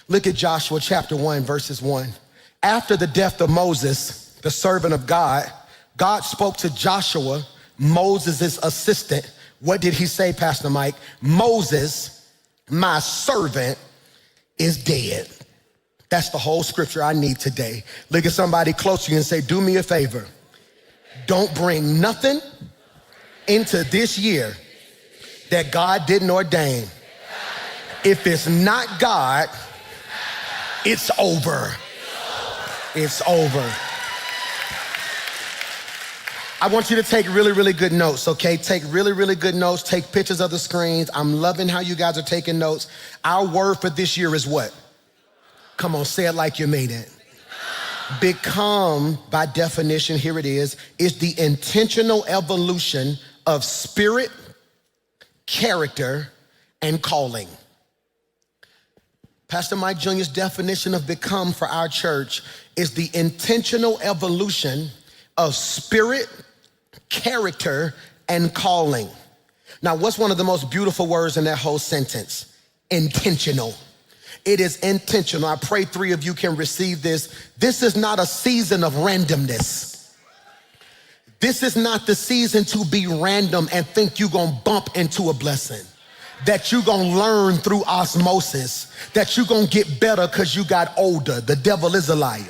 Look at Joshua chapter 1, verses 1. After the death of Moses, the servant of God, God spoke to Joshua, Moses' assistant. What did he say, Pastor Mike? Moses, my servant, is dead. That's the whole scripture I need today. Look at somebody close to you and say, do me a favor. Don't bring nothing into this year that God didn't ordain. If it's not God, it's over. It's over. I want you to take really, really good notes, okay? Take really, really good notes. Take pictures of the screens. I'm loving how you guys are taking notes. Our word for this year is what? Come on, say it like you mean it. Become, by definition, here it is the intentional evolution of spirit, character, and calling. Pastor Mike Jr.'s definition of become for our church is the intentional evolution of spirit, character, and calling. Now, what's one of the most beautiful words in that whole sentence? Intentional. It is intentional. I pray 3 of you can receive this. This is not a season of randomness. This is not the season to be random and think you're gonna bump into a blessing, that you're gonna learn through osmosis, that you're gonna get better because you got older. The devil is a liar.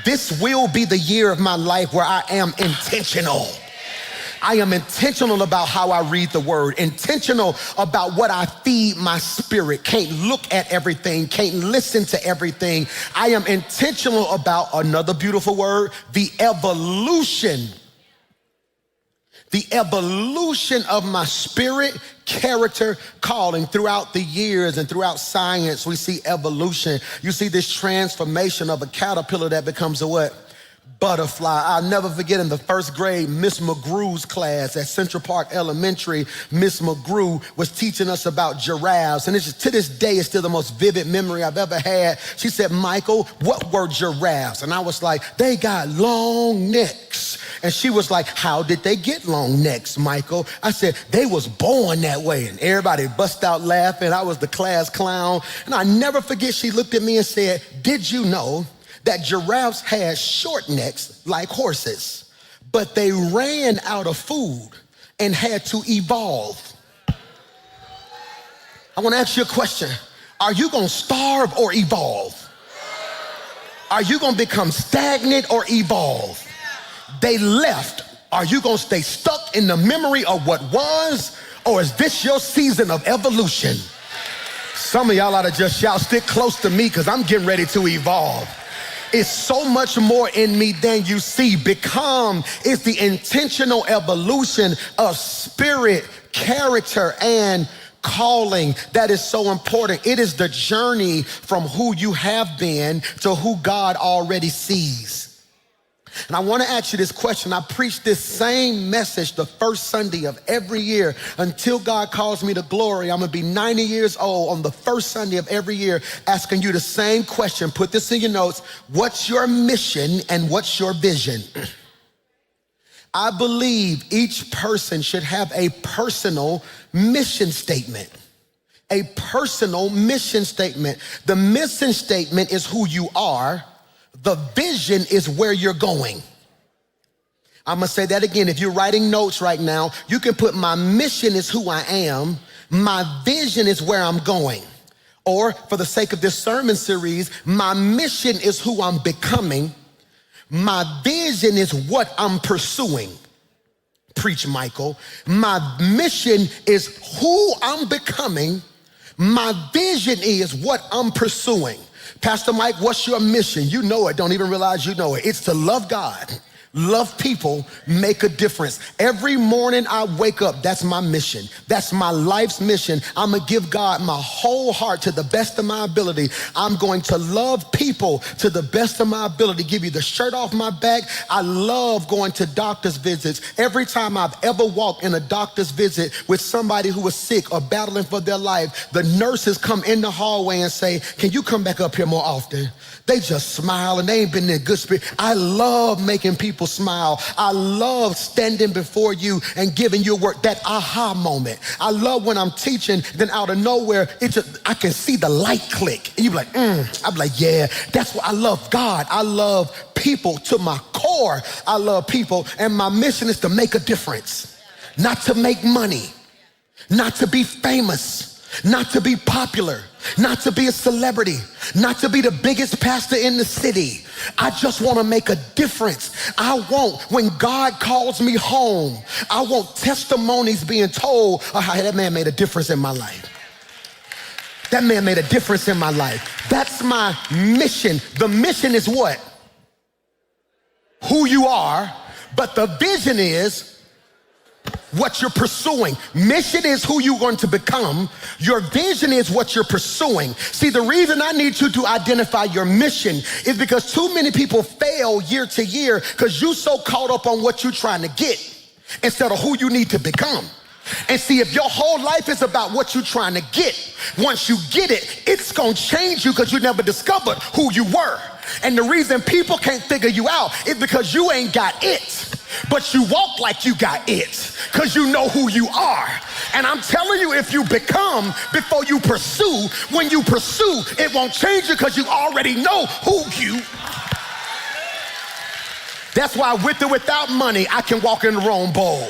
This will be the year of my life where I am intentional. I am intentional about how I read the word, intentional about what I feed my spirit. Can't look at everything, can't listen to everything. I am intentional about, another beautiful word, the evolution of my spirit, character, calling. Throughout the years and throughout science, we see evolution. You see this transformation of a caterpillar that becomes a what? Butterfly. I'll never forget in the first grade, Miss McGrew's class at Central Park Elementary, Miss McGrew was teaching us about giraffes. And it's just, to this day, it's still the most vivid memory I've ever had. She said, Michael, what were giraffes? And I was like, they got long necks. And she was like, how did they get long necks, Michael? I said, they was born that way. And everybody bust out laughing. I was the class clown. And I never forget, she looked at me and said, did you know that giraffes had short necks like horses, but they ran out of food and had to evolve? I want to ask you a question. Are you going to starve or evolve? Are you going to become stagnant or evolve? They left. Are you going to stay stuck in the memory of what was, or is this your season of evolution? Some of y'all ought to just shout, stick close to me, because I'm getting ready to evolve. It's so much more in me than you see. Become is the intentional evolution of spirit, character, and calling. That is so important. It is the journey from who you have been to who God already sees. And I want to ask you this question. I preach this same message the first Sunday of every year until God calls me to glory. I'm going to be 90 years old on the first Sunday of every year, asking you the same question. Put this in your notes. What's your mission and what's your vision? I believe each person should have a personal mission statement. A personal mission statement. The mission statement is who you are. The vision is where you're going. I'm gonna say that again. If you're writing notes right now, you can put my mission is who I am. My vision is where I'm going. Or for the sake of this sermon series, my mission is who I'm becoming. My vision is what I'm pursuing. Preach, Michael. My mission is who I'm becoming. My vision is what I'm pursuing. Pastor Mike, what's your mission? You know it, don't even realize you know it. It's to love God, love people, make a difference. Every morning I wake up, that's my mission. That's my life's mission. I'm gonna give God my whole heart to the best of my ability. I'm going to love people to the best of my ability. Give you the shirt off my back. I love going to doctor's visits. Every time I've ever walked in a doctor's visit with somebody who was sick or battling for their life, the nurses come in the hallway and say, can you come back up here more often? They just smile and they ain't been in good spirit. I love making people people smile. I love standing before you and giving you a word, that aha moment. I love when I'm teaching, then out of nowhere, I can see the light click. And you be like, I'm like, yeah, that's what I love. God, I love people to my core. I love people, and my mission is to make a difference, not to make money, not to be famous, not to be popular, not to be a celebrity, not to be the biggest pastor in the city. I just want to make a difference. I want, when God calls me home, I want testimonies being told of how that man made a difference in my life. That man made a difference in my life. That's my mission. The mission is what? Who you are, but the vision is what you're pursuing. Mission is who you're going to become. Your vision is what you're pursuing. See, the reason I need you to identify your mission is because too many people fail year to year because you're so caught up on what you're trying to get instead of who you need to become. And see, if your whole life is about what you're trying to get, once you get it, it's going to change you because you never discovered who you were. And the reason people can't figure you out is because you ain't got it, but you walk like you got it because you know who you are. And I'm telling you, if you become before you pursue, when you pursue, it won't change you because you already know who you are. That's why with or without money, I can walk in the wrong bowl.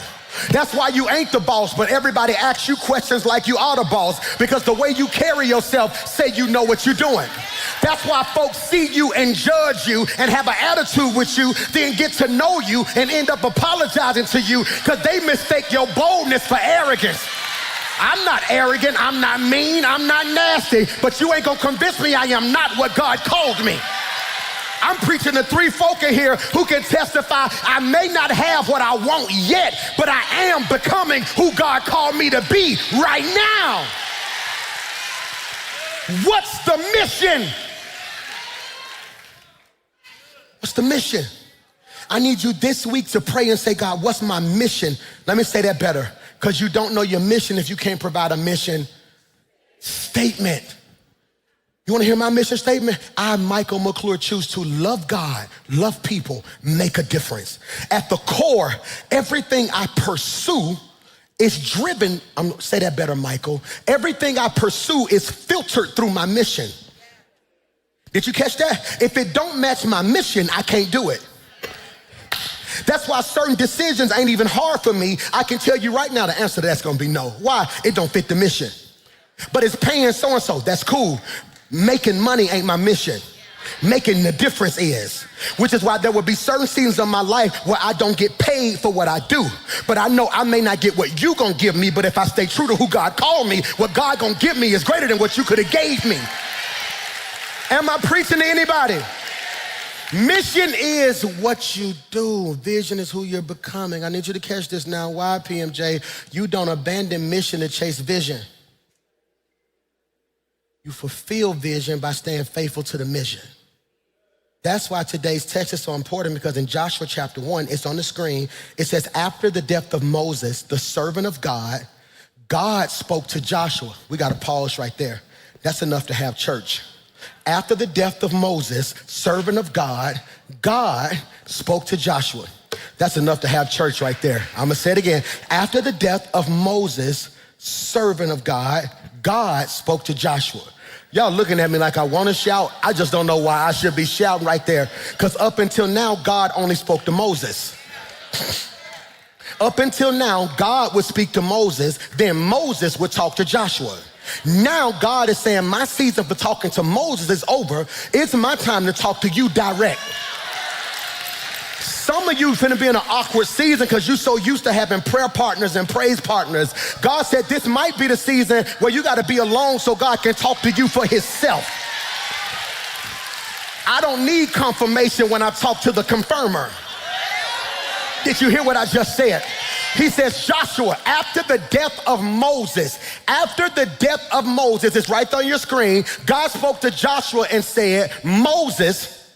That's why you ain't the boss, but everybody asks you questions like you are the boss, because the way you carry yourself say you know what you're doing. That's why folks see you and judge you and have an attitude with you, then get to know you and end up apologizing to you because they mistake your boldness for arrogance. I'm not arrogant, I'm not mean, I'm not nasty, but you ain't gonna convince me I am not what God called me. I'm preaching to three folk in here who can testify I may not have what I want yet, but I am becoming who God called me to be right now. What's the mission? What's the mission? I need you this week to pray and say, God, what's my mission? Let me say that better, because you don't know your mission if you can't provide a mission statement. You want to hear my mission statement? I, Michael McClure, choose to love God, love people, make a difference. At the core, everything I pursue is driven, say that better, Michael. Everything I pursue is filtered through my mission. Did you catch that? If it don't match my mission, I can't do it. That's why certain decisions ain't even hard for me. I can tell you right now the answer to that's gonna be no. Why? It don't fit the mission. But it's paying so-and-so, that's cool. Making money ain't my mission. Making the difference is. Which is why there will be certain seasons of my life where I don't get paid for what I do. But I know I may not get what you gonna give me, but if I stay true to who God called me, what God gonna give me is greater than what you could have gave me. Am I preaching to anybody? Mission is what you do. Vision is who you're becoming. I need you to catch this now. Why, PMJ? You don't abandon mission to chase vision. You fulfill vision by staying faithful to the mission. That's why today's text is so important, because in Joshua chapter 1, it's on the screen. It says, after the death of Moses, the servant of God, God spoke to Joshua. We got to pause right there. That's enough to have church. After the death of Moses, servant of God, God spoke to Joshua. That's enough to have church right there. I'm going to say it again. After the death of Moses, servant of God, God spoke to Joshua. Y'all looking at me like I want to shout. I just don't know why I should be shouting right there. Because up until now, God only spoke to Moses. Up until now, God would speak to Moses, then Moses would talk to Joshua. Now God is saying, my season for talking to Moses is over. It's my time to talk to you direct. Some of you finna be in an awkward season because you're so used to having prayer partners and praise partners. God said this might be the season where you gotta be alone so God can talk to you for himself. I don't need confirmation when I talk to the confirmer. Did you hear what I just said? He says, Joshua, after the death of Moses, it's right there on your screen, God spoke to Joshua and said, Moses,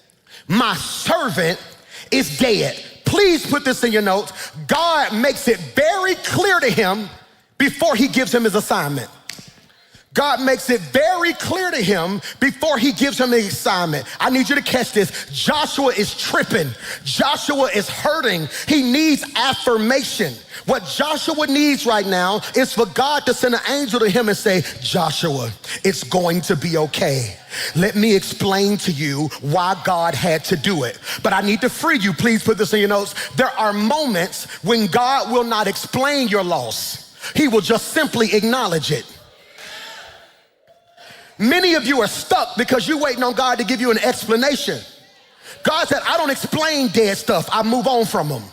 my servant, is dead. Please put this in your notes. God makes it very clear to him before he gives him his assignment. God makes it very clear to him before he gives him the assignment. I need you to catch this. Joshua is tripping. Joshua is hurting. He needs affirmation. What Joshua needs right now is for God to send an angel to him and say, Joshua, it's going to be okay. Let me explain to you why God had to do it. But I need to free you. Please put this in your notes. There are moments when God will not explain your loss. He will just simply acknowledge it. Many of you are stuck because you're waiting on God to give you an explanation. God said, I don't explain dead stuff. I move on from them.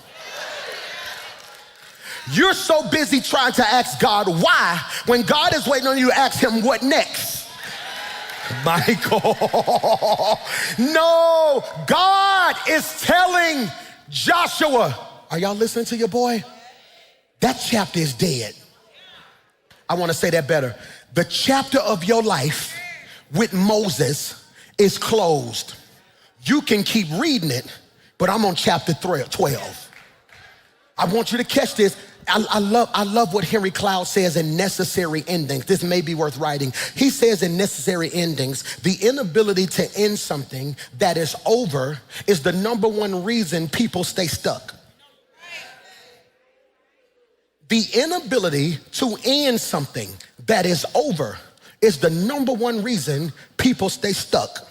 You're so busy trying to ask God why when God is waiting on you to ask him what next. Michael, no, God is telling Joshua, are y'all listening to your boy? That chapter is dead. I want to say that better. The chapter of your life with Moses is closed. You can keep reading it, but I'm on chapter 12. I want you to catch this. I love what Henry Cloud says in Necessary Endings. This may be worth writing. He says in Necessary Endings, the inability to end something that is over is the number one reason people stay stuck. The inability to end something that is over is the number one reason people stay stuck.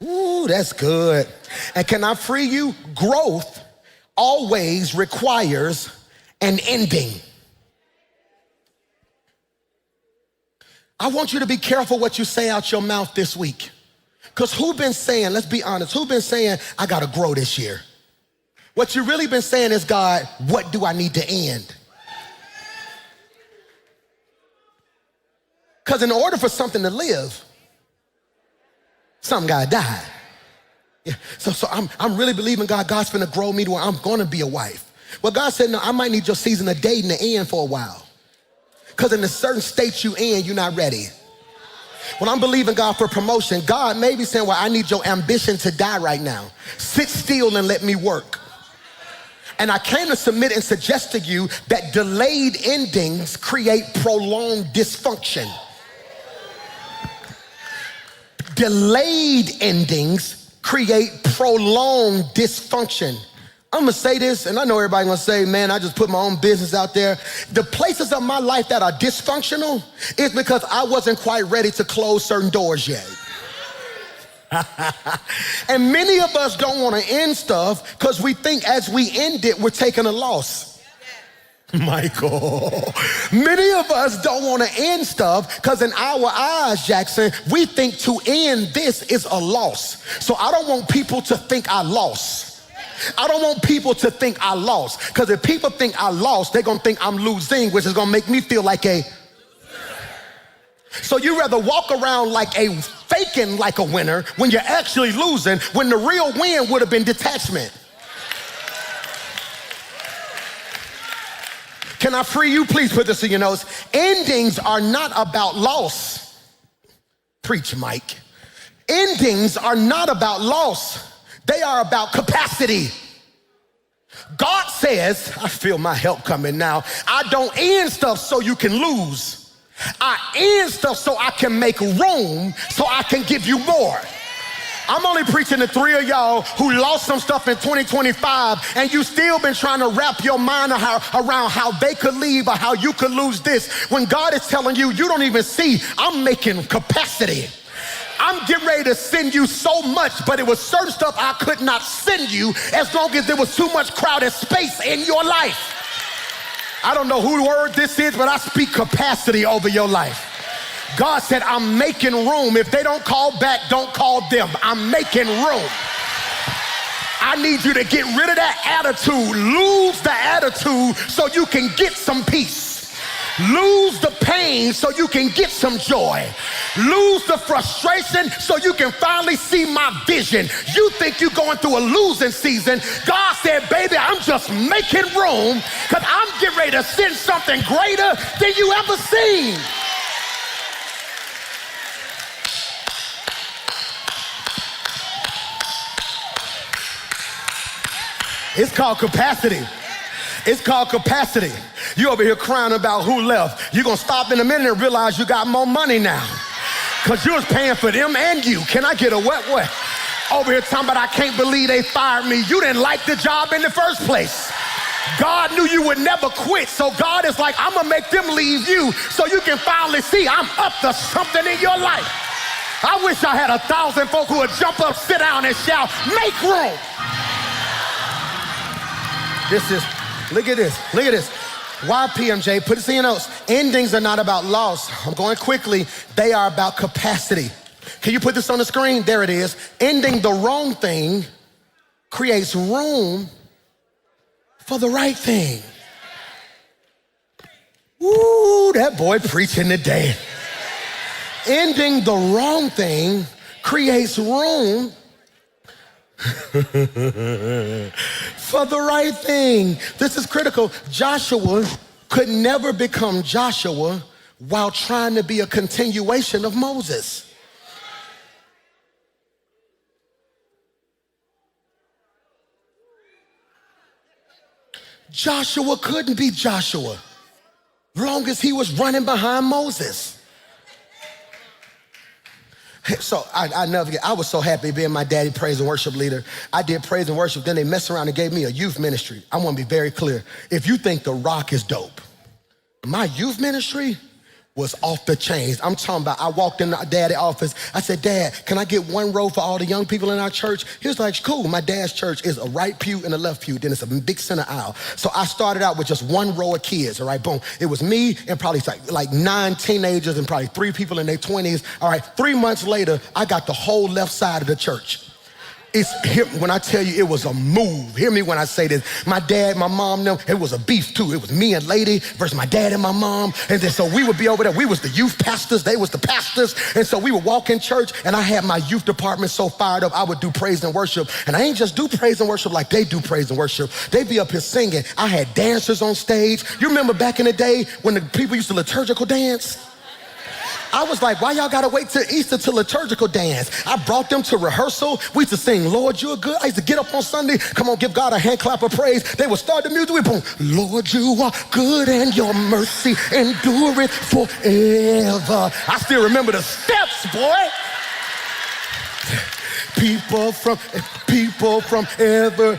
Ooh, that's good. And can I free you? Growth always requires an ending. I want you to be careful what you say out your mouth this week. Because who been saying, let's be honest, who been saying, I gotta grow this year? What you really been saying is, God, what do I need to end? Because in order for something to live, something gotta die. Yeah. So I'm really believing God, God's gonna grow me to where I'm gonna be a wife. Well, God said, no, I might need your season of dating to end for a while. Because in a certain state you in, you're not ready. When I'm believing God for promotion, God may be saying, well, I need your ambition to die right now. Sit still and let me work. And I came to submit and suggest to you that delayed endings create prolonged dysfunction. Delayed endings create prolonged dysfunction. I'm gonna say this, and I know everybody's gonna say, man, I just put my own business out there. The places of my life that are dysfunctional is because I wasn't quite ready to close certain doors yet. And many of us don't wanna end stuff because we think as we end it, we're taking a loss. Michael, many of us don't want to end stuff because in our eyes, Jackson, we think to end this is a loss. So I don't want people to think I lost. I don't want people to think I lost, because if people think I lost, they're gonna think I'm losing, which is gonna make me feel like a. So you rather walk around like a faking like a winner when you're actually losing, when the real win would have been detachment. Can I free you? Please put this in your notes. Endings are not about loss. Preach, Mike. Endings are not about loss. They are about capacity. God says, I feel my help coming now, I don't end stuff so you can lose. I end stuff so I can make room, so I can give you more. I'm only preaching to 3 of y'all who lost some stuff in 2025 and you still been trying to wrap your mind around how they could leave or how you could lose this. When God is telling you, you don't even see, I'm making capacity. I'm getting ready to send you so much, but it was certain stuff I could not send you as long as there was too much crowded space in your life. I don't know whose word this is, but I speak capacity over your life. God said, I'm making room. If they don't call back, don't call them. I'm making room. I need you to get rid of that attitude. Lose the attitude so you can get some peace. Lose the pain so you can get some joy. Lose the frustration so you can finally see my vision. You think you're going through a losing season. God said, baby, I'm just making room because I'm getting ready to send something greater than you ever seen. It's called capacity. It's called capacity. You over here crying about who left. You're gonna stop in a minute and realize you got more money now. Because you was paying for them and you. Can I get a what? Over here talking about I can't believe they fired me. You didn't like the job in the first place. God knew you would never quit. So God is like, I'm gonna make them leave you so you can finally see I'm up to something in your life. I wish I had 1,000 folk who would jump up, sit down, and shout, make room. Look at this. Why, PMJ? Put this in your notes. Endings are not about loss. I'm going quickly. They are about capacity. Can you put this on the screen? There it is. Ending the wrong thing creates room for the right thing. Woo, that boy preaching today. Ending the wrong thing creates room for the right thing. This is critical. Joshua could never become Joshua while trying to be a continuation of Moses. Joshua couldn't be Joshua long as he was running behind Moses. So I never forget, I was so happy being my daddy praise and worship leader. I did praise and worship, then they messed around and gave me a youth ministry. I want to be very clear. If you think The Rock is dope, my youth ministry was off the chains. I'm talking about, I walked in the dad's office. I said, Dad, can I get one row for all the young people in our church? He was like, cool. My dad's church is a right pew and a left pew. Then it's a big center aisle. So I started out with just one row of kids, all right, boom. It was me and probably like 9 teenagers and probably 3 people in their 20s. All right, 3 months later, I got the whole left side of the church. When I tell you it was a move, hear me when I say this. My dad, my mom, them, it was a beef too. It was me and Lady versus my dad and my mom. And then so we would be over there. We was the youth pastors, they was the pastors. And so we would walk in church and I had my youth department so fired up, I would do praise and worship. And I ain't just do praise and worship like they do praise and worship. They be up here singing. I had dancers on stage. You remember back in the day when the people used to liturgical dance? I was like, why y'all gotta wait till Easter to liturgical dance? I brought them to rehearsal. We used to sing, Lord, you're good. I used to get up on Sunday, come on, give God a hand clap of praise. They would start the music, we boom, Lord, you are good and your mercy endureth forever. I still remember the steps, boy. People from every,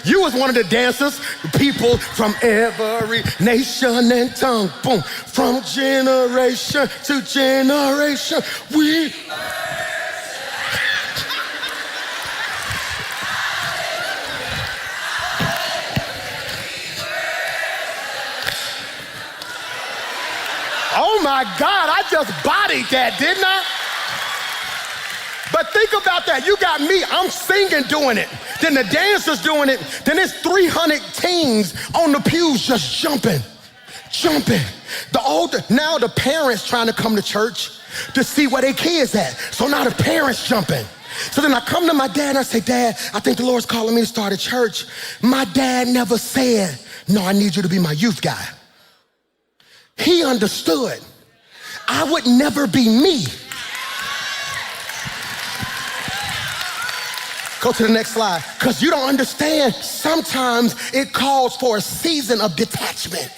you was one of the dancers. People from every nation and tongue, boom, from generation to generation, we. Oh my God, I just bodied that, didn't I? But think about that. You got me, I'm singing doing it. Then the dancers doing it. Then there's 300 teens on the pews just jumping. Now the parents trying to come to church to see where their kids at. So now the parents jumping. So then I come to my dad and I say, Dad, I think the Lord's calling me to start a church. My dad never said, no, I need you to be my youth guy. He understood I would never be me. Go to the next slide. Because you don't understand, sometimes it calls for a season of detachment.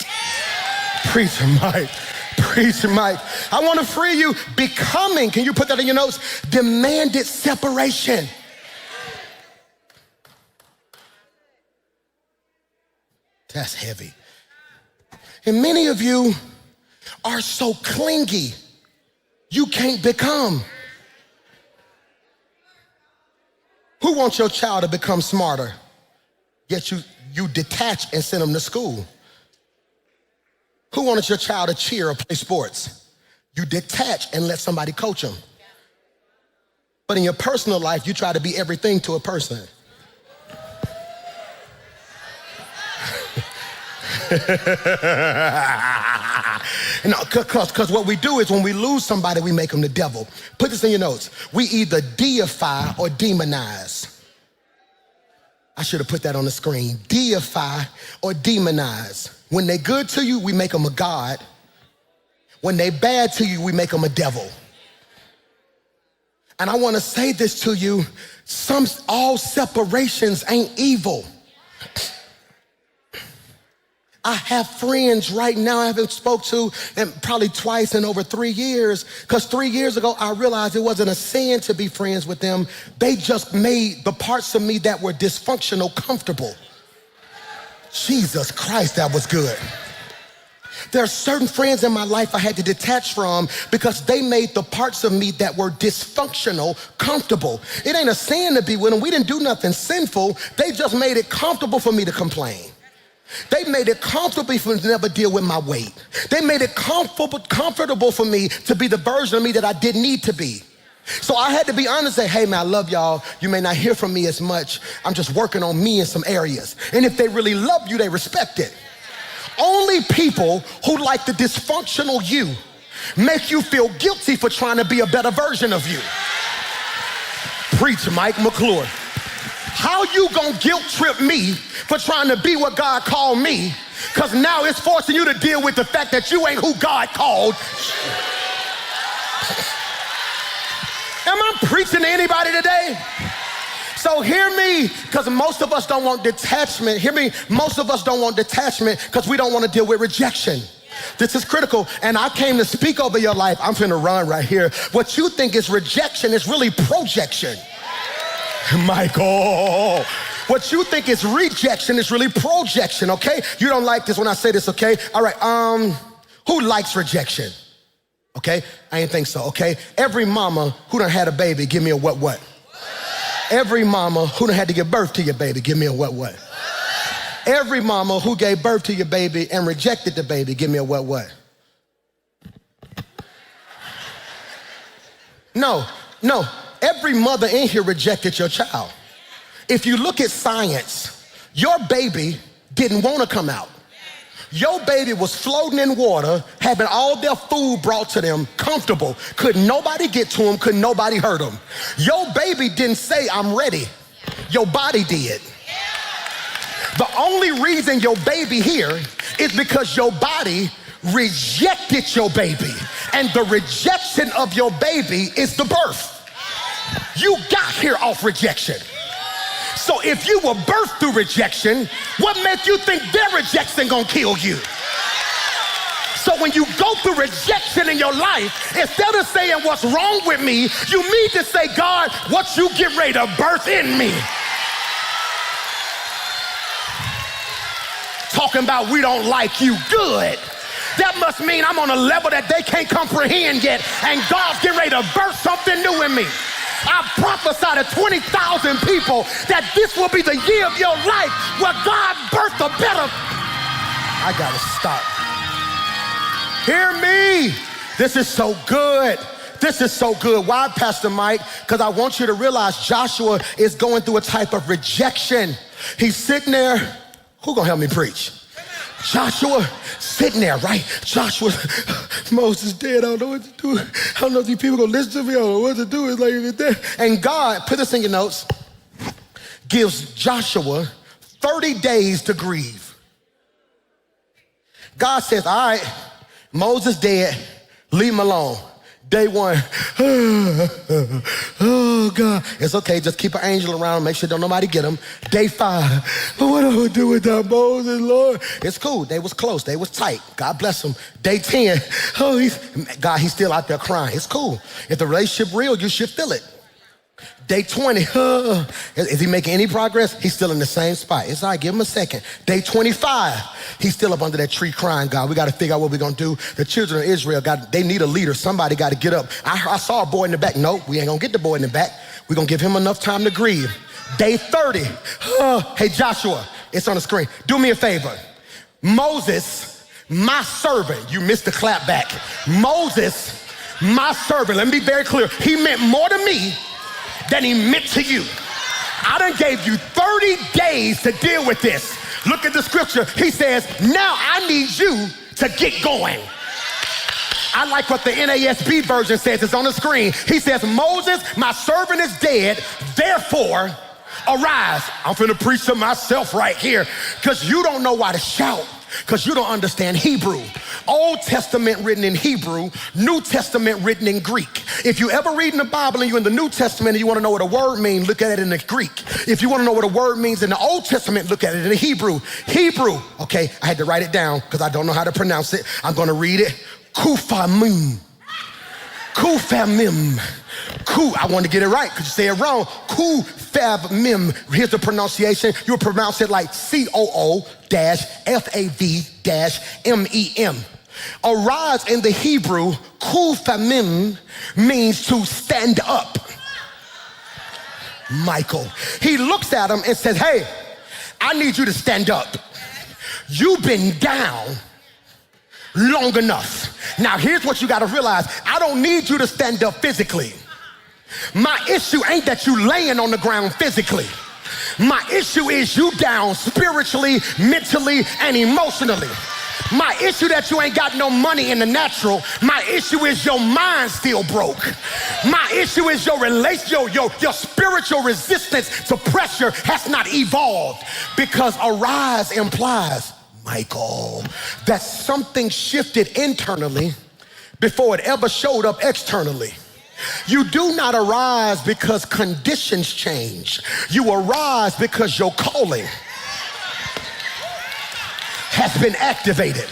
Preacher Mike. I want to free you. Becoming, can you put that in your notes? Demanded separation. That's heavy. And many of you are so clingy, you can't become. Who wants your child to become smarter? Yet you detach and send them to school. Who wants your child to cheer or play sports? You detach and let somebody coach them. But in your personal life, you try to be everything to a person. Because what we do is when we lose somebody, we make them the devil. Put this in your notes. We either deify or demonize. I should have put that on the screen. Deify or demonize. When they good to you, we make them a god. When they bad to you, we make them a devil. And I want to say this to you. All separations ain't evil. I have friends right now I haven't spoke to and probably twice in over 3 years, because 3 years ago I realized it wasn't a sin to be friends with them. They just made the parts of me that were dysfunctional comfortable. Jesus Christ, that was good. There are certain friends in my life I had to detach from because they made the parts of me that were dysfunctional comfortable. It ain't a sin to be with them. We didn't do nothing sinful. They just made it comfortable for me to complain. They made it comfortable for me to never deal with my weight. They made it comfortable for me to be the version of me that I didn't need to be. So I had to be honest and say, hey man, I love y'all. You may not hear from me as much. I'm just working on me in some areas. And if they really love you, they respect it. Only people who like the dysfunctional you make you feel guilty for trying to be a better version of you. Preach, Mike McClure. How you gonna guilt trip me for trying to be what God called me? Because now it's forcing you to deal with the fact that you ain't who God called. Am I preaching to anybody today? So hear me, because most of us don't want detachment. Hear me, most of us don't want detachment because we don't want to deal with rejection. This is critical, and I came to speak over your life. I'm finna run right here. What you think is rejection is really projection. Michael, what you think is rejection is really projection, okay? You don't like this when I say this, okay? All right, who likes rejection? Okay, I ain't think so, okay? Every mama who done had a baby, give me a what? Every mama who done had to give birth to your baby, give me a what? Every mama who gave birth to your baby and rejected the baby, give me a what? No. Every mother in here rejected your child. If you look at science, your baby didn't want to come out. Your baby was floating in water, having all their food brought to them, comfortable. Couldn't nobody get to them, couldn't nobody hurt them. Your baby didn't say, I'm ready. Your body did. The only reason your baby here is because your body rejected your baby. And the rejection of your baby is the birth. You got here off rejection. So if you were birthed through rejection, what makes you think their rejection gonna kill you? So when you go through rejection in your life, instead of saying what's wrong with me, you need to say, God, what you get ready to birth in me? Talking about we don't like you, good. That must mean I'm on a level that they can't comprehend yet, and God's getting ready to birth something new in me. I prophesy to 20,000 people that this will be the year of your life where God birthed a better. I gotta stop. Hear me. This is so good. This is so good. Why, Pastor Mike? Because I want you to realize Joshua is going through a type of rejection. He's sitting there. Who gonna help me preach? Joshua sitting there, right? Joshua, Moses dead, I don't know what to do. I don't know if these people gonna listen to me, I don't know what to do. It's like if it's dead. And God, put this in your notes, gives Joshua 30 days to grieve. God says, all right, Moses dead, leave him alone. Day one, oh God, it's okay, just keep an angel around, make sure don't nobody get him. Day 5, but what do I do without Moses, Lord? It's cool, they was close, they was tight, God bless them. Day 10, oh, he's still out there crying, it's cool. If the relationship real, you should feel it. Day 20, is he making any progress? He's still in the same spot. It's all right, give him a second. Day 25, he's still up under that tree crying, God, we got to figure out what we're going to do. The children of Israel, they need a leader. Somebody got to get up. I saw a boy in the back. Nope, we ain't going to get the boy in the back. We're going to give him enough time to grieve. Day 30, hey, Joshua, it's on the screen. Do me a favor. Moses, my servant, you missed the clap back. Moses, my servant, let me be very clear. He meant more to me than he meant to you. I done gave you 30 days to deal with this. Look at the scripture. He says, now I need you to get going. I like what the NASB version says. It's on the screen. He says, Moses, my servant is dead, therefore arise. I'm finna preach to myself right here because you don't know why to shout. because you don't understand Hebrew. Old Testament written in Hebrew, New Testament written in Greek. If you ever read in the Bible and you're in the New Testament and you want to know what a word means, look at it in the Greek. If you want to know what a word means in the Old Testament, look at it in the Hebrew. Hebrew, okay, I had to write it down because I don't know how to pronounce it. I'm going to read it. Kufamim. Kufamim. I want to get it right because you say it wrong. Kufamim. Here's the pronunciation. You'll pronounce it like COO-FAV-MEM. Arise in the Hebrew, kufamim, means to stand up. Michael. He looks at him and says, hey, I need you to stand up. You've been down long enough. Now here's what you got to realize. I don't need you to stand up physically. My issue ain't that you laying on the ground physically. My issue is you down spiritually, mentally, and emotionally. My issue that you ain't got no money in the natural. My issue is your mind still broke. My issue is your spiritual resistance to pressure has not evolved, because arise implies, Michael, that something shifted internally before it ever showed up externally. You do not arise because conditions change. You arise because your calling has been activated.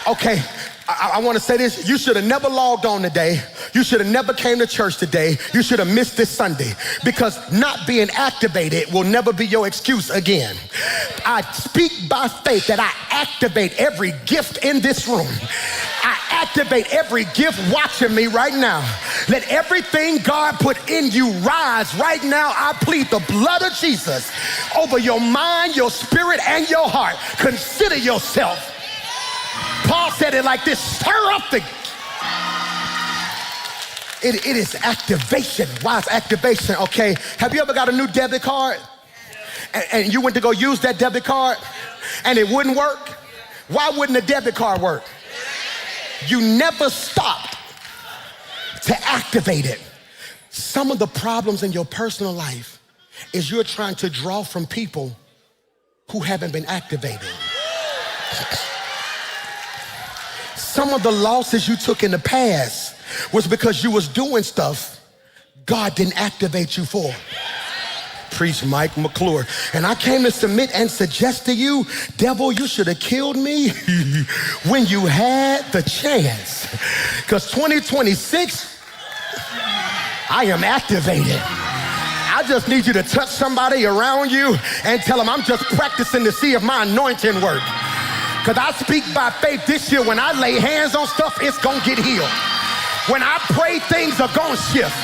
Okay, I want to say this. You should have never logged on today. You should have never came to church today. You should have missed this Sunday, because not being activated will never be your excuse again. I speak by faith that I activate every gift in this room. I activate every gift watching me right now. Let everything God put in you rise right now. I plead the blood of Jesus over your mind, your spirit, and your heart. Consider yourself. Paul said it like this: stir up the... It is activation. Why is activation? Okay, have you ever got a new debit card and you went to go use that debit card and it wouldn't work? Why wouldn't the debit card work? You never stopped to activate it. Some of the problems in your personal life is you're trying to draw from people who haven't been activated. Some of the losses you took in the past was because you was doing stuff God didn't activate you for. Preach Mike McClure. And I came to submit and suggest to you, devil, you should have killed me when you had the chance. Because 2026, I am activated. I just need you to touch somebody around you and tell them, I'm just practicing to see if my anointing works. Because I speak by faith this year, when I lay hands on stuff, it's going to get healed. When I pray, things are going to shift.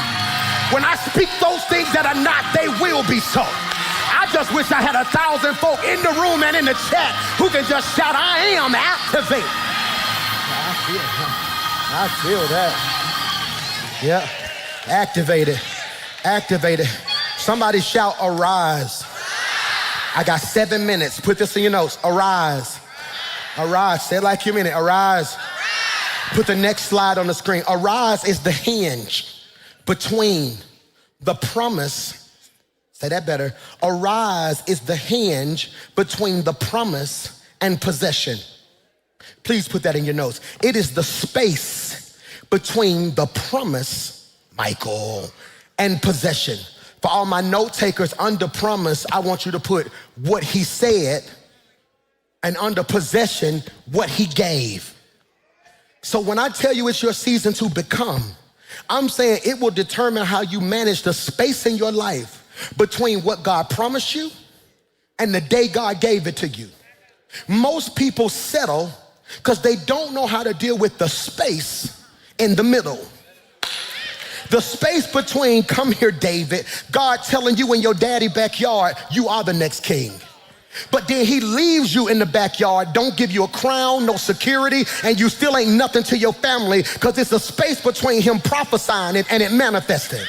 When I speak those things that are not, they will be so. I just wish I had 1,000 folk in the room and in the chat who can just shout, I am activated. I feel that. Yeah, activated, activated. Somebody shout, arise. I got 7 minutes. Put this in your notes. Arise. Arise. Say it like you mean it. Arise. Put the next slide on the screen. Arise is the hinge between the promise. Say that better. Arise is the hinge between the promise and possession. Please put that in your notes. It is the space between the promise, Michael, and possession. For all my note takers, under promise, I want you to put what he said, and under possession, what he gave. So when I tell you it's your season to become, I'm saying it will determine how you manage the space in your life between what God promised you and the day God gave it to you. Most people settle because they don't know how to deal with the space in the middle. The space between, come here, David, God telling you in your daddy backyard, you are the next king. But then he leaves you in the backyard, don't give you a crown, no security, and you still ain't nothing to your family, because it's a space between him prophesying it and it manifesting.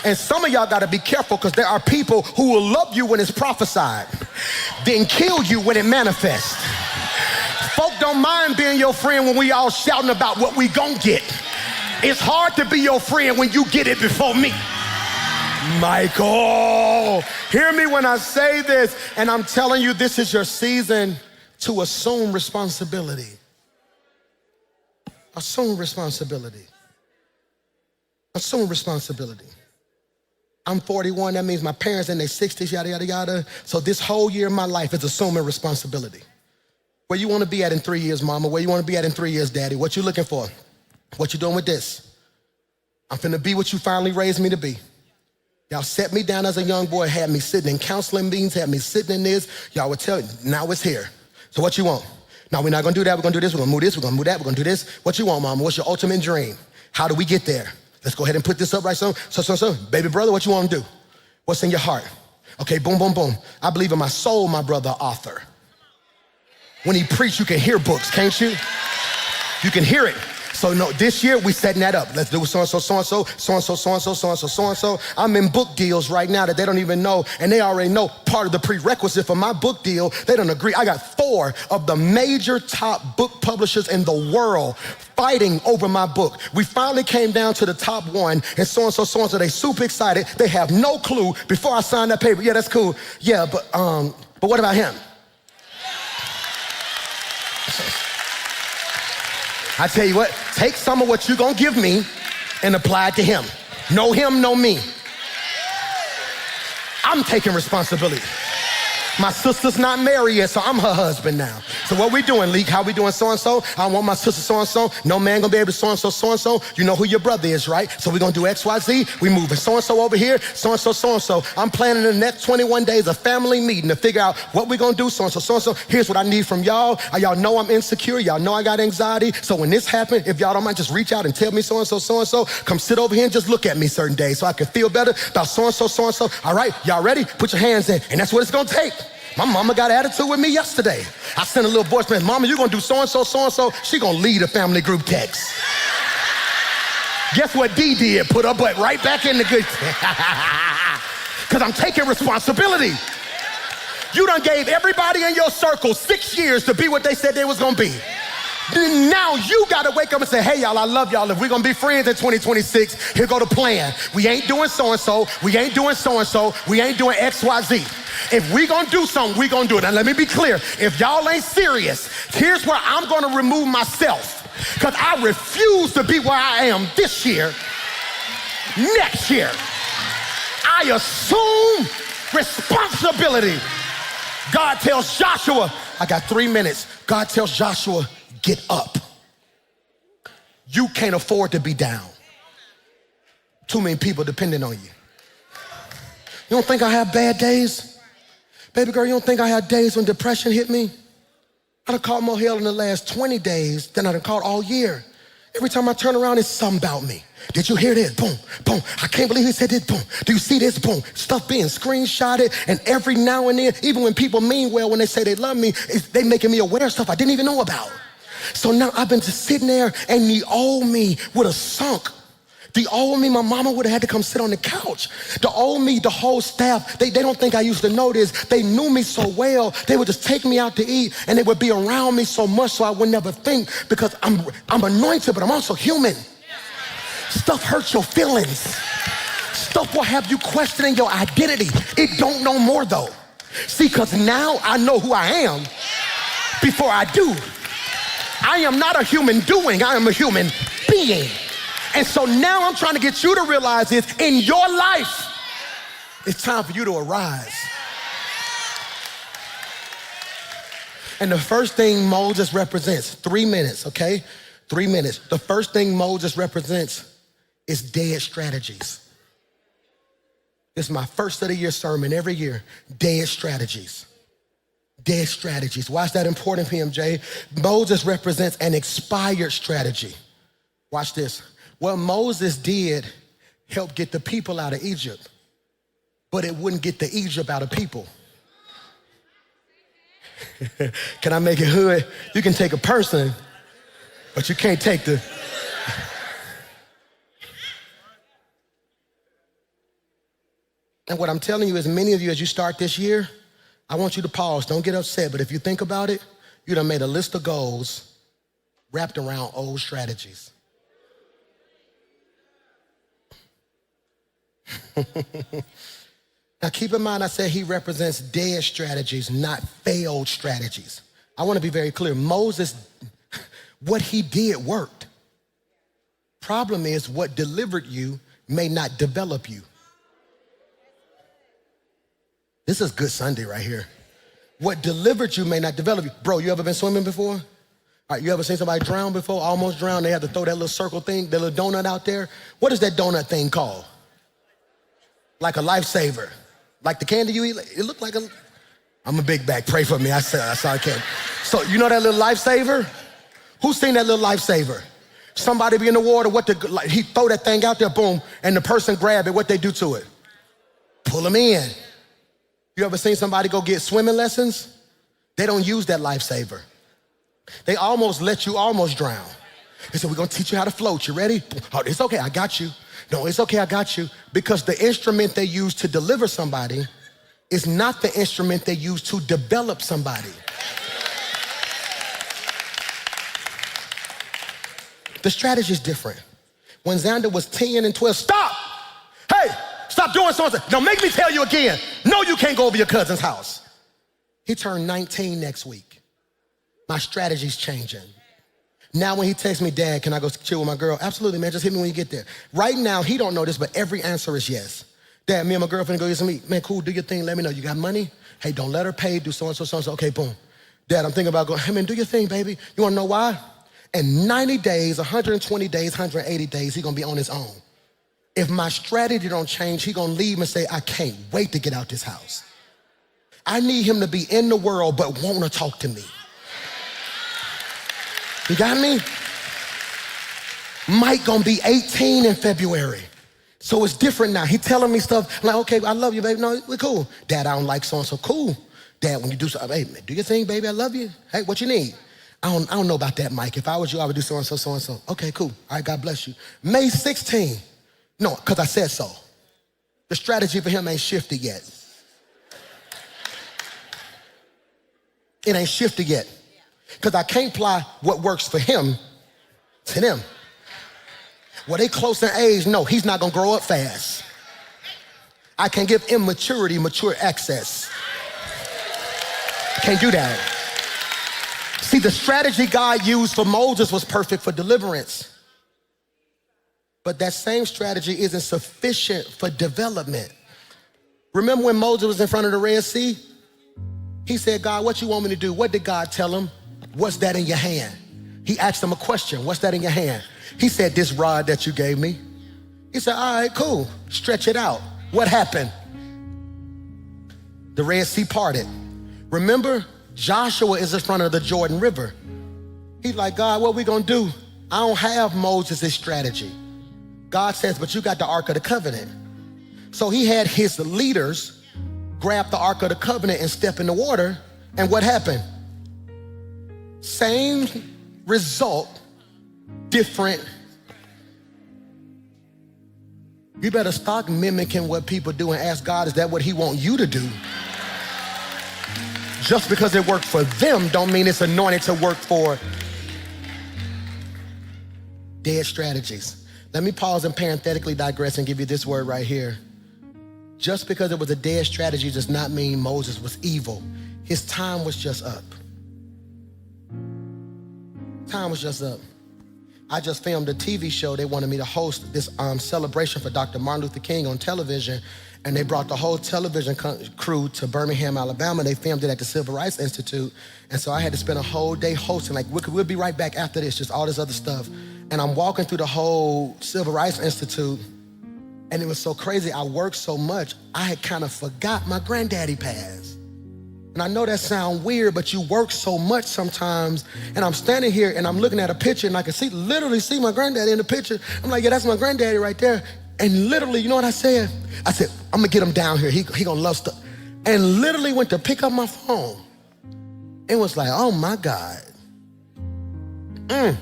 And some of y'all got to be careful, because there are people who will love you when it's prophesied, then kill you when it manifests. Folk don't mind being your friend when we all shouting about what we gon' get. It's hard to be your friend when you get it before me. Michael, hear me when I say this, and I'm telling you, this is your season to assume responsibility. Assume responsibility. Assume responsibility. I'm 41, that means my parents in their 60s, yada, yada, yada. So this whole year of my life is assuming responsibility. Where you wanna be at in 3 years, mama? Where you wanna be at in 3 years, daddy? What you looking for? What you doing with this? I'm finna be what you finally raised me to be. Y'all set me down as a young boy, had me sitting in counseling meetings, had me sitting in this. Y'all would tell me, now it's here. So what you want? No, we're not gonna do that, we're gonna do this, we're gonna move this, we're gonna move that, we're gonna do this. What you want, mama? What's your ultimate dream? How do we get there? Let's go ahead and put this up right so. Baby brother, what you wanna do? What's in your heart? Okay, boom, boom, boom. I believe in my soul, my brother, author. When he preach, you can hear books, can't you? You can hear it. So no, this year we setting that up. Let's do so-and-so, so-and-so, so-and-so, so-and-so, so-and-so, so-and-so. I'm in book deals right now that they don't even know, and they already know part of the prerequisite for my book deal. They don't agree. I got 4 of the major top book publishers in the world fighting over my book. We finally came down to the top 1, and so-and-so, so-and-so, they super excited. They have no clue before I sign that paper. Yeah, that's cool. Yeah, but what about him? I tell you what, take some of what you're gonna give me and apply it to him. No him, no me. I'm taking responsibility. My sister's not married yet, so I'm her husband now. So what we doing, Leak? How we doing so-and-so? I want my sister so-and-so. No man gonna be able to so-and-so, so-and-so. You know who your brother is, right? So we're gonna do X, Y, Z. We moving so-and-so over here, so-and-so, so-and-so. I'm planning the next 21 days a family meeting to figure out what we're gonna do, so-and-so, so-and-so. Here's what I need from y'all. Y'all know I'm insecure. Y'all know I got anxiety. So when this happens, if y'all don't mind, just reach out and tell me so-and-so, so-and-so. Come sit over here and just look at me certain days so I can feel better about so-and-so, so-and-so. All right, y'all ready? Put your hands in. And that's what it's gonna take. My mama got an attitude with me yesterday. I sent a little voice message, mama, you gonna do so-and-so, so-and-so. She gonna lead a family group text. Guess what D did? Put her butt right back in the good. Because I'm taking responsibility. You done gave everybody in your circle 6 years to be what they said they was gonna be. Then now you gotta wake up and say, hey y'all, I love y'all. If we're gonna be friends in 2026, here go the plan. We ain't doing so-and-so, we ain't doing so-and-so, we ain't doing X, Y, Z. If we gonna do something, we gonna do it. Now let me be clear, if y'all ain't serious, here's where I'm gonna remove myself. Because I refuse to be where I am this year, next year. I assume responsibility. God tells Joshua, I got 3 minutes. God tells Joshua, get up. You can't afford to be down. Too many people depending on you. You don't think I have bad days? Baby girl, you don't think I had days when depression hit me? I done caught more hell in the last 20 days than I done caught all year. Every time I turn around, it's something about me. Did you hear this? Boom, boom. I can't believe he said this. Boom. Do you see this? Boom. Stuff being screenshotted, and every now and then, even when people mean well, when they say they love me, they making me aware of stuff I didn't even know about. So now I've been just sitting there, and the old me would have sunk. The old me, my mama would have had to come sit on the couch. The old me, the whole staff, they don't think I used to know this. They knew me so well, they would just take me out to eat, and they would be around me so much so I would never think, because I'm anointed, but I'm also human. Stuff hurts your feelings. Stuff will have you questioning your identity. It don't no more though. See, because now I know who I am before I do. I am not a human doing, I am a human being. And so now I'm trying to get you to realize this in your life. It's time for you to arise. And the first thing Moses represents, 3 minutes, okay? 3 minutes. The first thing Moses represents is dead strategies. This is my first of the year sermon every year. Dead strategies. Dead strategies. Why is that important, PMJ? Moses represents an expired strategy. Watch this. What Moses did helped get the people out of Egypt, but it wouldn't get the Egypt out of people. Can I make it hood? You can take a person, but you can't take the... And what I'm telling you is, many of you, as you start this year, I want you to pause. Don't get upset, but if you think about it, you done made a list of goals wrapped around old strategies. Now keep in mind, I said he represents dead strategies, not failed strategies. I want to be very clear. Moses, what he did worked. Problem is, what delivered you may not develop you. This is good Sunday right here. What delivered you may not develop you. Bro, you ever been swimming before? All right, you ever seen somebody drown before, almost drown? They had to throw that little circle thing, that little donut out there. What is that donut thing called? Like a lifesaver. Like the candy you eat, it looked like a, I'm a big bag, pray for me, I saw a candy. So you know that little lifesaver? Who's seen that little lifesaver? Somebody be in the water, like, he throw that thing out there, boom, and the person grab it, what they do to it? Pull them in. You ever seen somebody go get swimming lessons? They don't use that lifesaver. They almost let you almost drown. They said, we're gonna teach you how to float, you ready? Oh, it's okay, I got you. No, it's okay, I got you. Because the instrument they use to deliver somebody is not the instrument they use to develop somebody. The strategy is different. When Xander was 10 and 12, stop! Hey, stop doing something. Don't make me tell you again. No, you can't go over your cousin's house. He turned 19 next week. My strategy's changing. Now when he texts me, Dad, can I go chill with my girl? Absolutely, man, just hit me when you get there. Right now, he don't know this, but every answer is yes. Dad, me and my girlfriend go get some meat. Man, cool, do your thing, let me know. You got money? Hey, don't let her pay, do so-and-so, so-and-so. Okay, boom. Dad, I'm thinking about going, hey man, do your thing, baby. You wanna know why? In 90 days, 120 days, 180 days, he gonna be on his own. If my strategy don't change, he gonna leave and say, I can't wait to get out this house. I need him to be in the world, but wanna talk to me. You got me? Mike gonna be 18 in February. So it's different now. He telling me stuff, I'm like, okay, I love you, baby. No, we're cool. Dad, I don't like so-and-so. Cool. Dad, when you do something, hey, man, do your thing, baby, I love you. Hey, what you need? I don't know about that, Mike. If I was you, I would do so-and-so, so-and-so. Okay, cool. All right, God bless you. May 16. No, because I said so. The strategy for him ain't shifted yet. It ain't shifted yet. Because I can't apply what works for him to them. Well, they close in age, no, he's not gonna grow up fast. I can give immaturity mature access. Can't do that. See, the strategy God used for Moses was perfect for deliverance. But that same strategy isn't sufficient for development. Remember when Moses was in front of the Red Sea? He said, God, what you want me to do? What did God tell him? What's that in your hand? He asked him a question. What's that in your hand? He said, this rod that you gave me. He said, all right, cool. Stretch it out. What happened? The Red Sea parted. Remember, Joshua is in front of the Jordan River. He's like, God, what we gonna do? I don't have Moses' strategy. God says, but you got the Ark of the Covenant. So he had his leaders grab the Ark of the Covenant and step in the water. And what happened? Same result, different. You better stop mimicking what people do and ask God, is that what he want you to do? Just because it worked for them don't mean it's anointed to work for dead strategies. Let me pause and parenthetically digress and give you this word right here. Just because it was a dead strategy does not mean Moses was evil. His time was just up. Time was just up. I just filmed a TV show. They wanted me to host this celebration for Dr. Martin Luther King on television, and they brought the whole television crew to Birmingham, Alabama. They filmed it at the Civil Rights Institute, and so I had to spend a whole day hosting. Like, we'll be right back after this, just all this other stuff. And I'm walking through the whole Civil Rights Institute, and it was so crazy. I worked so much, I had kind of forgot my granddaddy passed. And I know that sounds weird, but you work so much sometimes. And I'm standing here and I'm looking at a picture and I can literally see my granddaddy in the picture. I'm like, yeah, that's my granddaddy right there. And literally, you know what I said? I said, I'm gonna get him down here. He gonna love stuff. And literally went to pick up my phone. It was like, oh my God. And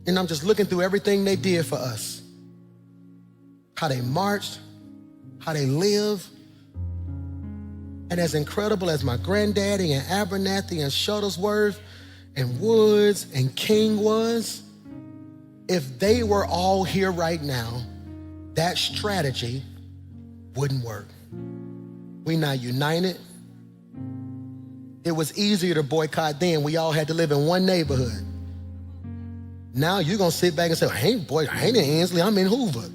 I'm just looking through everything they did for us. How they marched, how they lived. And as incredible as my granddaddy and Abernathy and Shuttlesworth and Woods and King was, if they were all here right now, that strategy wouldn't work. We're not united. It was easier to boycott then. We all had to live in one neighborhood. Now you're going to sit back and say, I ain't in Ansley, I'm in Hoover.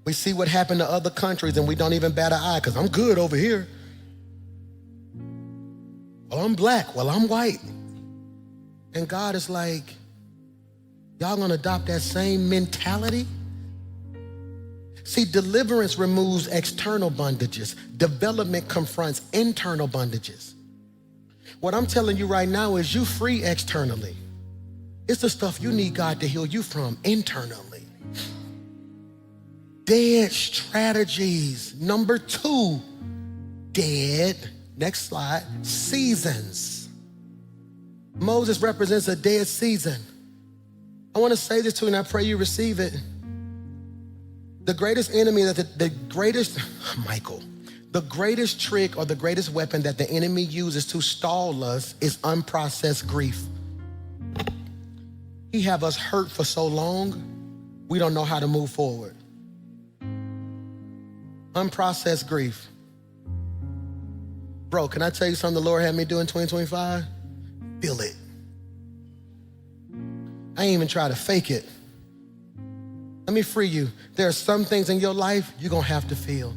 We see what happened to other countries and we don't even bat an eye because I'm good over here. Well, I'm black. Well, I'm white. And God is like, y'all gonna adopt that same mentality? See, deliverance removes external bondages. Development confronts internal bondages. What I'm telling you right now is you free externally. It's the stuff you need God to heal you from internally. Dead strategies. Number 2, dead, next slide, seasons. Moses represents a dead season. I want to say this to you and I pray you receive it. The greatest enemy, the greatest trick or the greatest weapon that the enemy uses to stall us is unprocessed grief. He have us hurt for so long, we don't know how to move forward. Unprocessed grief. Bro, can I tell you something the Lord had me do in 2025? Feel it. I ain't even try to fake it. Let me free you. There are some things in your life you're gonna have to feel.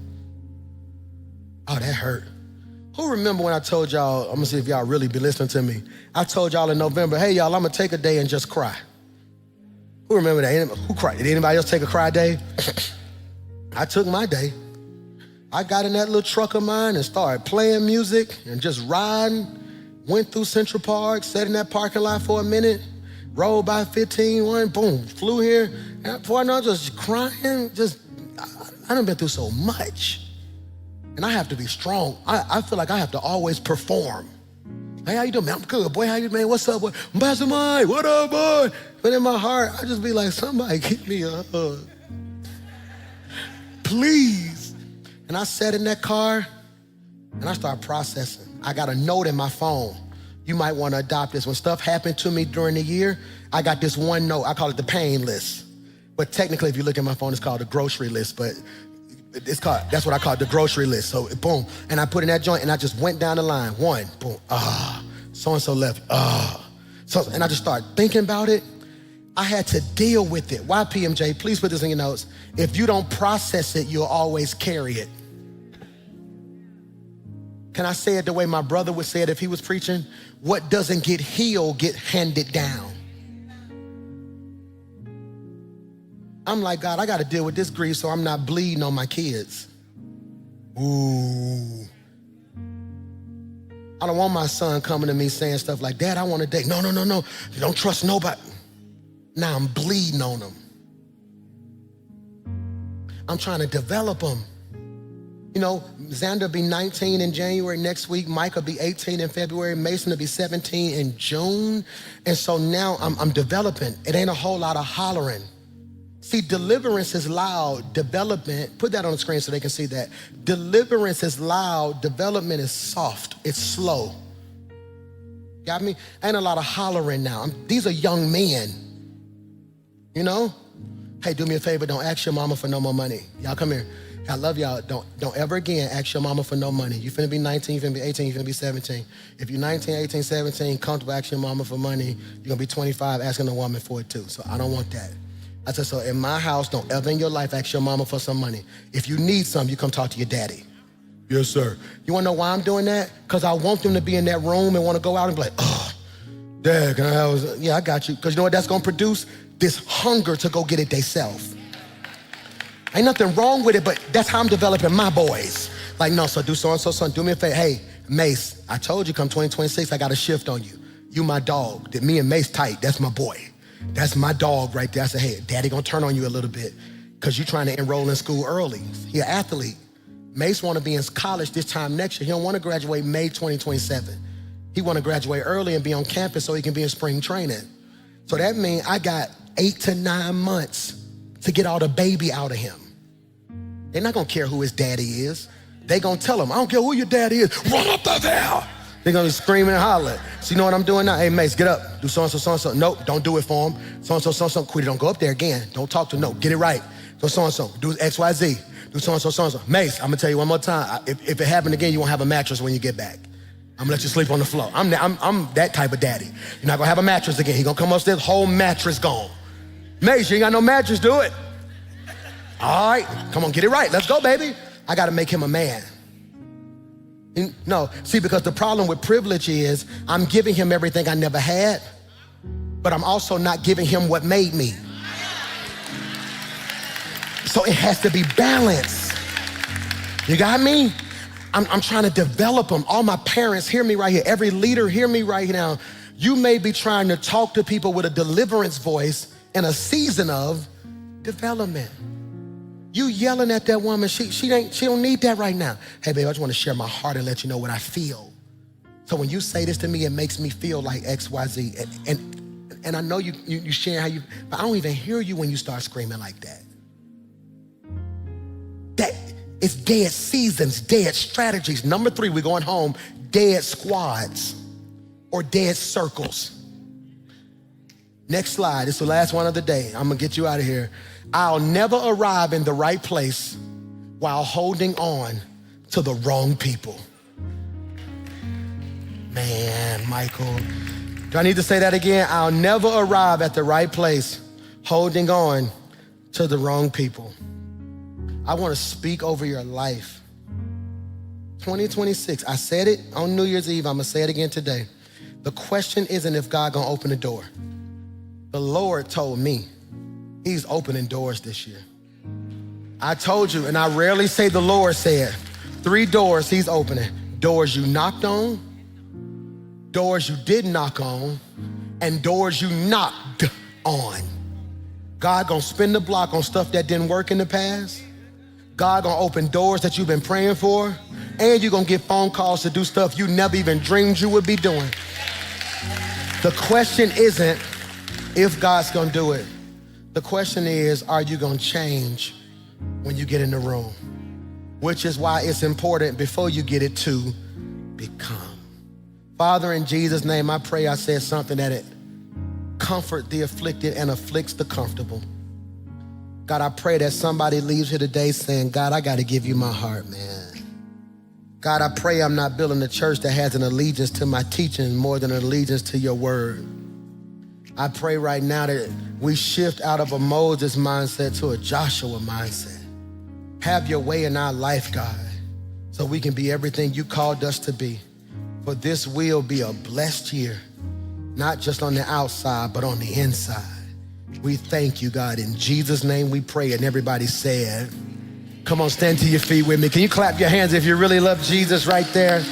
Oh, that hurt. Who remember when I told y'all, I'm gonna see if y'all really be listening to me. I told y'all in November, hey y'all, I'm gonna take a day and just cry. Who remember that? Who cried? Did anybody else take a cry day? I took my day. I got in that little truck of mine and started playing music and just riding. Went through Central Park, sat in that parking lot for a minute, rolled by 15, boom, flew here. And before I know, I was just crying. I done been through so much. And I have to be strong. I feel like I have to always perform. Hey, how you doing, man? I'm good, boy. How you, man? What's up, boy? Pastor Mike, what up, boy? But in my heart, I just be like, somebody give me a hug. Please. And I sat in that car and I started processing. I got a note in my phone. You might want to adopt this. When stuff happened to me during the year, I got this one note. I call it the pain list. But technically, if you look at my phone, it's called the grocery list. But that's what I call it, the grocery list. So boom, and I put in that joint and I just went down the line. 1, boom, so-and-so left, So, and I just started thinking about it. I had to deal with it. Why, PMJ? Please put this in your notes. If you don't process it, you'll always carry it. Can I say it the way my brother would say it if he was preaching? What doesn't get healed get handed down. I'm like, God, I got to deal with this grief so I'm not bleeding on my kids. Ooh. I don't want my son coming to me saying stuff like, Dad, I want to date. No. You don't trust nobody. Now I'm bleeding on them. I'm trying to develop them. You know, Xander will be 19 in January next week. Mike will be 18 in February. Mason will be 17 in June. And so now I'm developing. It ain't a whole lot of hollering. See, deliverance is loud. Development, put that on the screen so they can see that. Deliverance is loud. Development is soft. It's slow. Got me? Ain't a lot of hollering now. These are young men. You know? Hey, do me a favor. Don't ask your mama for no more money. Y'all come here. I love y'all. Don't ever again ask your mama for no money. You finna be 19, you finna be 18, you finna be 17. If you're 19, 18, 17, comfortable asking your mama for money, you're gonna be 25 asking a woman for it too. So I don't want that. I said, so in my house, don't ever in your life ask your mama for some money. If you need some, you come talk to your daddy. Yes, sir. You wanna know why I'm doing that? Because I want them to be in that room and wanna go out and be like, oh, Dad, can I have, yeah, I got you. Because you know what that's gonna produce? This hunger to go get it theyself. Ain't nothing wrong with it, but that's how I'm developing my boys. Like, no, so do so-and-so, son, do me a favor. Hey, Mace, I told you come 2026, I got a shift on you. You my dog. Me and Mace tight, that's my boy. That's my dog right there. I said, hey, Daddy gonna turn on you a little bit because you're trying to enroll in school early. He an athlete. Mace wanna be in college this time next year. He don't wanna graduate May 2027. He wanna graduate early and be on campus so he can be in spring training. So that means I got 8 to 9 months to get all the baby out of him. They're not gonna care who his daddy is. They gonna tell him, I don't care who your daddy is, run up the there. They're gonna be screaming and hollering. So you know what I'm doing now? Hey, Mace, get up. Do so-and-so, so-and-so. Nope, don't do it for him. So-and-so, so-and-so. Quit it, don't go up there again. Don't talk to him. No, get it right. So-and-so, do X, Y, Z. do so-and-so, so-and-so. Mace, I'm gonna tell you one more time. If it happened again, you won't have a mattress when you get back. I'm gonna let you sleep on the floor. I'm that type of daddy. You're not gonna have a mattress again. He gonna come upstairs, whole mattress gone. Mace, you ain't got no mattress, do it. All right, come on, get it right. Let's go, baby. I gotta make him a man. No, see, because the problem with privilege is I'm giving him everything I never had, but I'm also not giving him what made me. So it has to be balanced. You got me? I'm trying to develop them. All my parents, hear me right here. Every leader, hear me right now. You may be trying to talk to people with a deliverance voice in a season of development. You yelling at that woman, she don't need that right now. Hey, babe, I just want to share my heart and let you know what I feel. So when you say this to me, it makes me feel like X, Y, Z. And I know you share how you, but I don't even hear you when you start screaming like that. That it's dead seasons, dead strategies. Number 3, we're going home, dead squads or dead circles. Next slide, it's the last one of the day. I'm gonna get you out of here. I'll never arrive in the right place while holding on to the wrong people. Man, Michael, do I need to say that again? I'll never arrive at the right place holding on to the wrong people. I want to speak over your life. 2026, I said it on New Year's Eve, I'm gonna say it again today. The question isn't if God gonna open the door. The Lord told me he's opening doors this year. I told you, and I rarely say the Lord said, 3 doors he's opening. Doors you knocked on, doors you didn't knock on, and doors you knocked on. God gonna spin the block on stuff that didn't work in the past. God gonna open doors that you've been praying for, and you're gonna get phone calls to do stuff you never even dreamed you would be doing. The question isn't if God's gonna do it. The question is, are you gonna change when you get in the room? Which is why it's important before you get it to become. Father, in Jesus' name, I pray I said something that it comfort the afflicted and afflicts the comfortable. God, I pray that somebody leaves here today saying, God, I gotta give you my heart, man. God, I pray I'm not building a church that has an allegiance to my teaching more than an allegiance to your word. I pray right now that we shift out of a Moses mindset to a Joshua mindset. Have your way in our life, God, so we can be everything you called us to be. For this will be a blessed year, not just on the outside, but on the inside. We thank you, God. In Jesus' name we pray. And everybody said, come on, stand to your feet with me. Can you clap your hands if you really love Jesus right there?